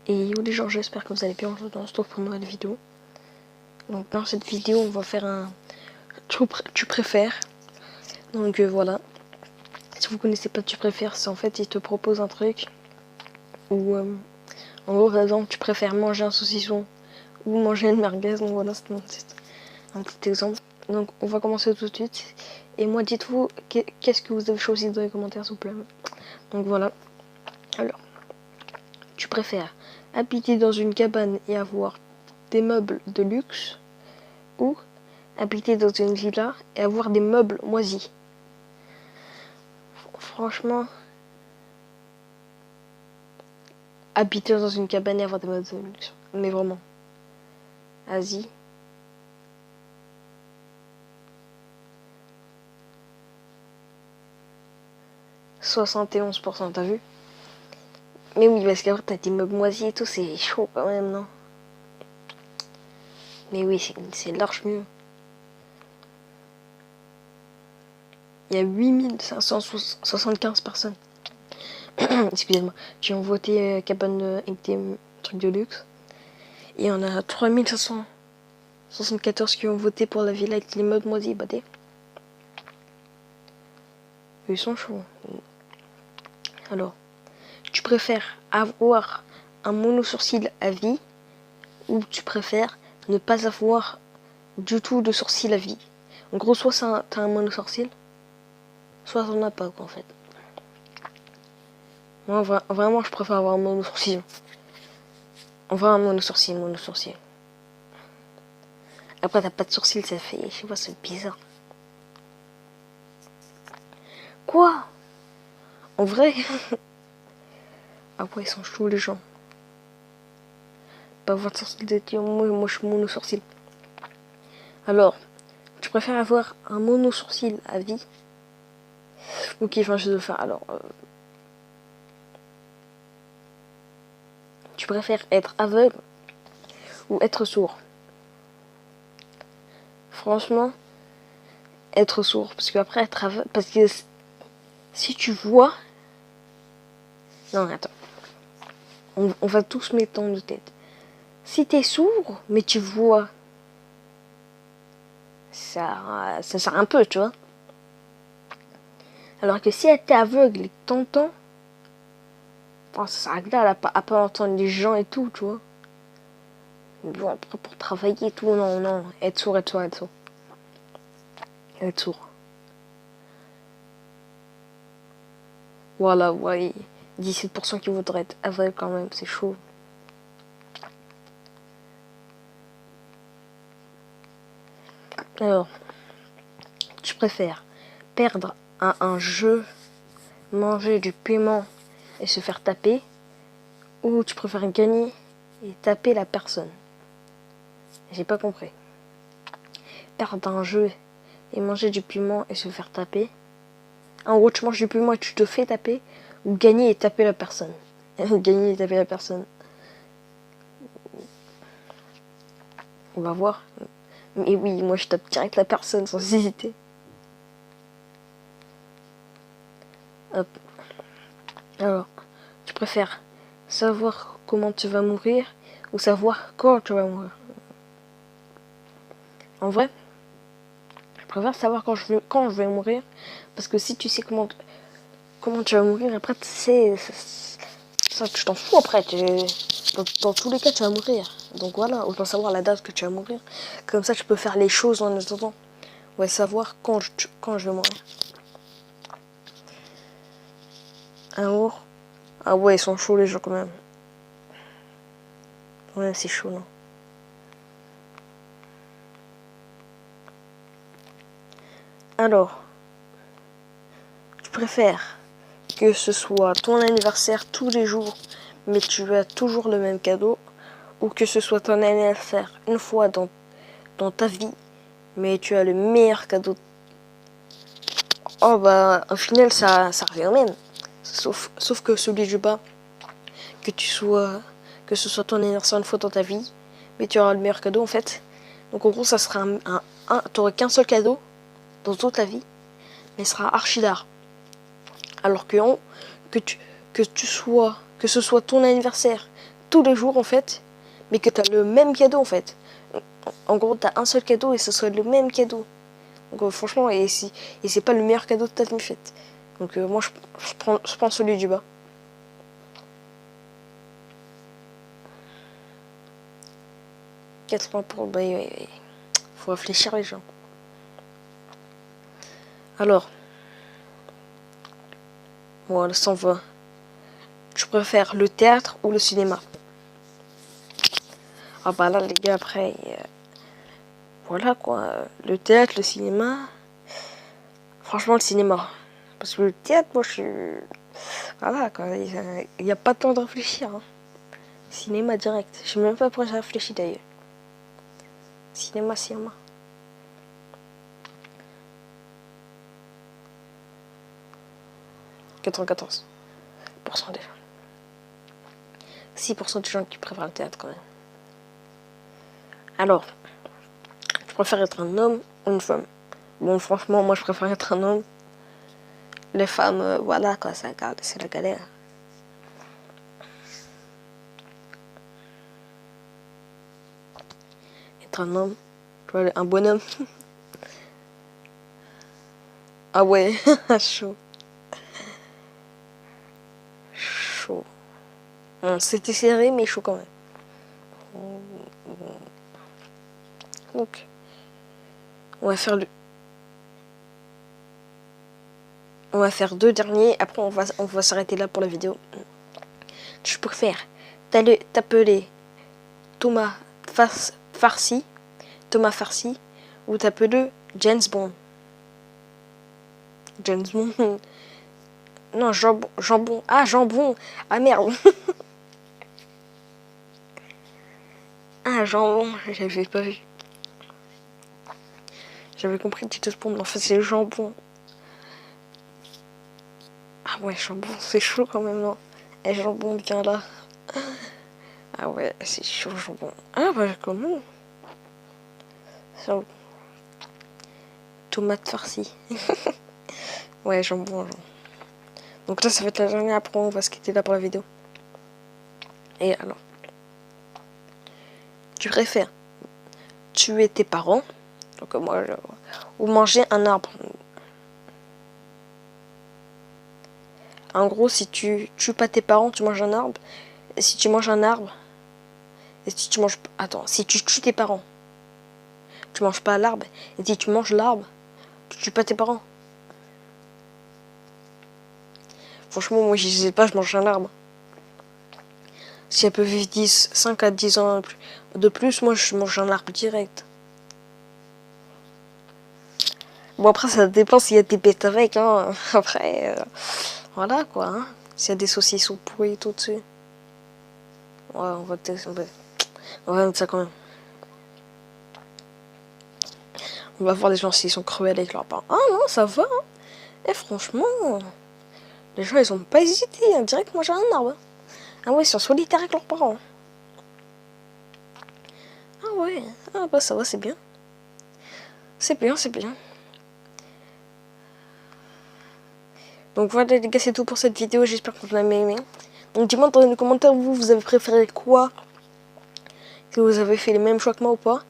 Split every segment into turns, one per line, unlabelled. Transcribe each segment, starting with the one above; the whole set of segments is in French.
Et yo les gens, j'espère que vous allez bien. Aujourd'hui on se retrouve pour une nouvelle vidéo. Donc dans cette vidéo on va faire un tu préfères. Donc voilà. Si vous connaissez pas tu préfères, c'est en fait il te propose un truc où en gros par exemple tu préfères manger un saucisson ou manger une merguez. Donc voilà, c'est un petit exemple. Donc on va commencer tout de suite. Et moi dites-vous qu'est-ce que vous avez choisi dans les commentaires s'il vous plaît. Donc voilà. Alors, tu préfères habiter dans une cabane et avoir des meubles de luxe ou habiter dans une villa et avoir des meubles moisis? Franchement, habiter dans une cabane et avoir des meubles de luxe. Mais vraiment. Vas-y. « 71%, t'as vu? Mais oui, parce qu'après t'as des meubles moisis et tout, c'est chaud quand même, non? Mais oui, c'est large mieux. Il y a 8575 personnes. Excusez-moi. Qui ont voté cabane avec des trucs de luxe. Et il y en a 3574 qui ont voté pour la villa avec les meubles moisis. Bah ils sont chauds. Alors, tu préfères avoir un mono-sourcil à vie ou tu préfères ne pas avoir du tout de sourcil à vie? En gros, soit t'as un mono-sourcil, soit t'en as pas, quoi, en fait. Moi, vraiment, je préfère avoir un mono-sourcil. On va un mono-sourcil. Après, t'as pas de sourcil, ça fait, je sais pas, c'est bizarre. Quoi? En vrai? Ah ouais, ils sont chauds, les gens. Pas avoir de sourcil de moi, je suis mono-sourcil. Alors, tu préfères avoir un mono-sourcil à vie? Ok, enfin, je vais faire. Alors, tu préfères être aveugle ou être sourd? Franchement, être sourd. Parce qu'après, être aveugle. Parce que si tu vois. Non, attends. On va tous mettre dans nos têtes. Si t'es sourd, mais tu vois. Ça sert un peu, tu vois. Alors que si t'es aveugle et que t'entends. Ça sert à rien à pas entendre les gens et tout, tu vois. Bon, après, pour travailler et tout, non. Être sourd. Être sourd. Voilà, ouais. 17% qui voudraient être aveugle quand même, c'est chaud. Alors, tu préfères perdre à un jeu, manger du piment et se faire taper, ou tu préfères gagner et taper la personne? J'ai pas compris. Perdre un jeu et manger du piment et se faire taper. En gros, tu manges du piment et tu te fais taper, ou gagner et taper la personne? Gagner et taper la personne. On va voir. Mais oui, moi je tape direct la personne sans hésiter. Hop. Alors, tu préfères savoir comment tu vas mourir ou savoir quand tu vas mourir? En vrai, je préfère savoir quand je vais mourir, parce que si tu sais comment tu vas mourir, après tu sais, ça tu t'en fous après. Dans tous les cas, tu vas mourir. Donc voilà, autant savoir la date que tu vas mourir. Comme ça, tu peux faire les choses en attendant. Ouais, savoir quand je vais mourir. Alors, ah ouais, ils sont chauds les gens quand même. Ouais, c'est chaud, non? Alors, tu préfères que ce soit ton anniversaire tous les jours, mais tu as toujours le même cadeau, ou que ce soit ton anniversaire une fois dans ta vie, mais tu as le meilleur cadeau? Oh bah, au final, ça revient au même. Sauf que celui du bas, que ce soit ton anniversaire une fois dans ta vie, mais tu auras le meilleur cadeau en fait. Donc en gros, ça sera t'auras qu'un seul cadeau dans toute la vie, mais ce sera archi d'art. Alors que ce soit ton anniversaire tous les jours en fait, mais que tu as le même cadeau en fait. En gros, tu as un seul cadeau et ce soit le même cadeau. Donc franchement, et c'est pas le meilleur cadeau de ta fête. Donc moi je prends celui du bas. $80 pour... Bah, faut réfléchir les gens. Alors, voilà, 120. Tu préfères le théâtre ou le cinéma? Ah bah là les gars, après, voilà quoi, le théâtre, le cinéma, franchement le cinéma. Parce que le théâtre, moi je suis... Voilà quoi, il n'y a pas de temps de réfléchir. Hein. Cinéma direct, je sais même pas pourquoi j'ai réfléchi d'ailleurs. Cinéma. 94% des gens. 6% des gens qui préfèrent le théâtre quand même. Alors, je préfère être un homme ou une femme? Bon, franchement, moi je préfère être un homme. Les femmes, voilà quoi, c'est la galère. Être un homme, un bonhomme. Ah ouais, chaud. Chaud. C'était serré, mais chaud quand même. Donc, on va faire deux derniers. Après, on va s'arrêter là pour la vidéo. Je préfère t'appeler Thomas Farsi ou t'appeler James Bond. James Bond. Non, jambon. Ah, jambon. Ah, merde. Ah, jambon. J'avais pas vu. J'avais compris le titre Bond, mais en fait, c'est le jambon. Ah ouais, jambon, c'est chaud quand même, non? Et jambon, viens là. Ah ouais, c'est chaud, jambon. Ah bah, comment? Tomate farcie. Ouais, jambon. Donc là, ça va être la dernière. Après, on va se quitter là pour la vidéo. Et alors, tu préfères tuer tes parents, donc moi, ou manger un arbre? En gros, si tu tues pas tes parents, tu manges un arbre. Et si tu manges un arbre, et si tu manges... Attends, si tu tues tes parents, tu manges pas l'arbre. Et si tu manges l'arbre, tu tues pas tes parents. Franchement, moi, je sais pas, je mange un arbre. Si elle peut vivre 5 à 10 ans de plus, moi, je mange un arbre direct. Bon, après, ça dépend s'il y a des bêtes avec, hein. Après, voilà, quoi, hein. S'il y a des saucissons pourris tout dessus. Ouais, on va mettre ça quand même. On va voir les gens s'ils sont cruels avec leurs parents. Ah non, ça va, hein. Et franchement, les gens, ils ont pas hésité, hein. Direct manger un arbre. Ah ouais, ils sont solitaires avec leurs parents. Ah ouais, ah bah ça va, c'est bien. C'est bien. Donc voilà les gars, c'est tout pour cette vidéo, j'espère que vous l'avez aimé. Donc dis-moi dans les commentaires, vous avez préféré quoi? Si vous avez fait les mêmes choix que moi ou pas.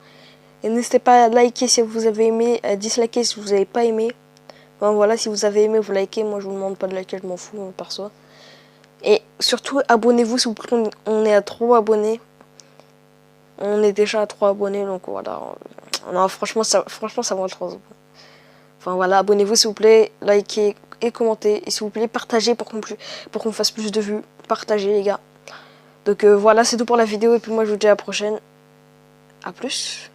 Et n'hésitez pas à liker si vous avez aimé, à disliker si vous n'avez pas aimé. Enfin voilà, si vous avez aimé, vous likez, moi je vous demande pas de liker, je m'en fous, perso. Et surtout, abonnez-vous s'il vous plaît, on est à 3 abonnés. On est déjà à 3 abonnés, donc voilà. Non, franchement, ça va 3 abonnés. Enfin voilà, abonnez-vous s'il vous plaît, likez et commentez. Et s'il vous plaît, partagez pour qu'on fasse plus de vues. Partagez les gars. Donc voilà, c'est tout pour la vidéo. Et puis moi, je vous dis à la prochaine. A plus.